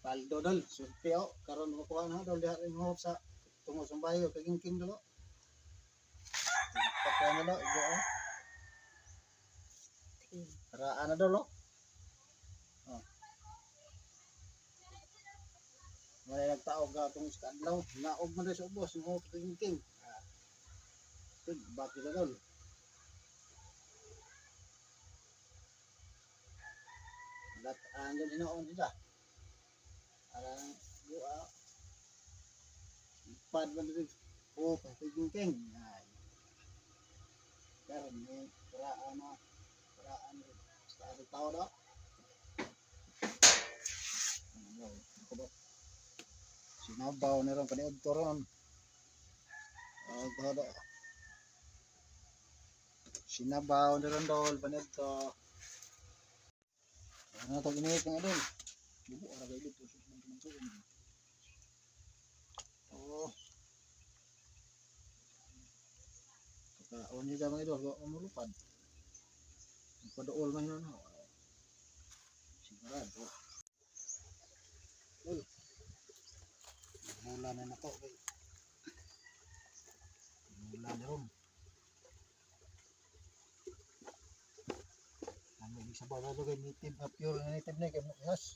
Paldo dol, sulti o. Karon ko kuha na dol diha rin sa tungod sa bayo kaging dolo. Pakya na do, igo o. Para ano dolo. Oh. May nagtaog ka itong skadlaw. Naog man rin sa ubos. Yung kaging. Bakit na dol. Andun hinoon sila. Parang buwa. Pad man rin. Oo, kaging. Pero may paraan na. Paraan rin. Sa ating tao daw. Sinabaw na rin kaniod to ron. Sinabaw na rin dol. Paniod to. Ano ito ginit nga dol. Bubo, aragay dito. Oo. Pagkaon niya mga idol. Huwag mamulupad. Padool man yun. Sigurado. Dol. Mula na nako. Mula na ron. Ano yung sabaw na ito kay native na pure na native na kay Muklas.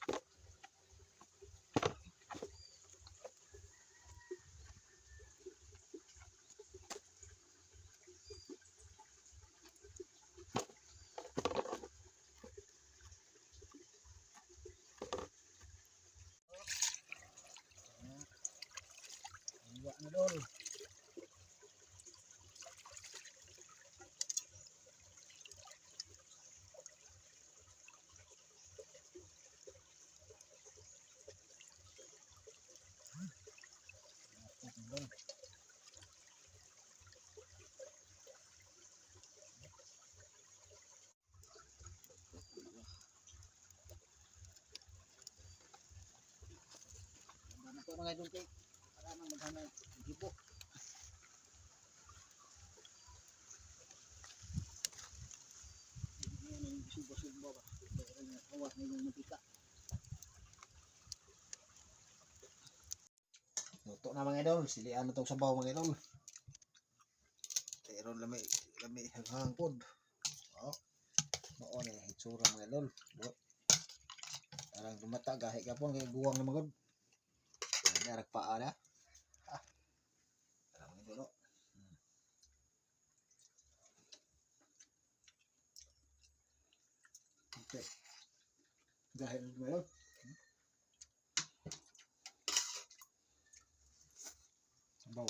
Iwa na dol. Ano po mga idol kay para nang maghanay hipo. Ano yung subo-subo ba? Pero yung awas na yung matika. Luto na mga idol, silian na itong sabaw mga idol. Pero lami hangpod. Oh, noon eh, hitsura mga idol. Parang lumata, gahi ka po, kaya guwang na magod. Narak paa na. Parang mga idol. Okay. Gahi na mga idol. Sabaw.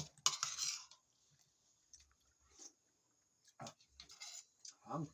Ham.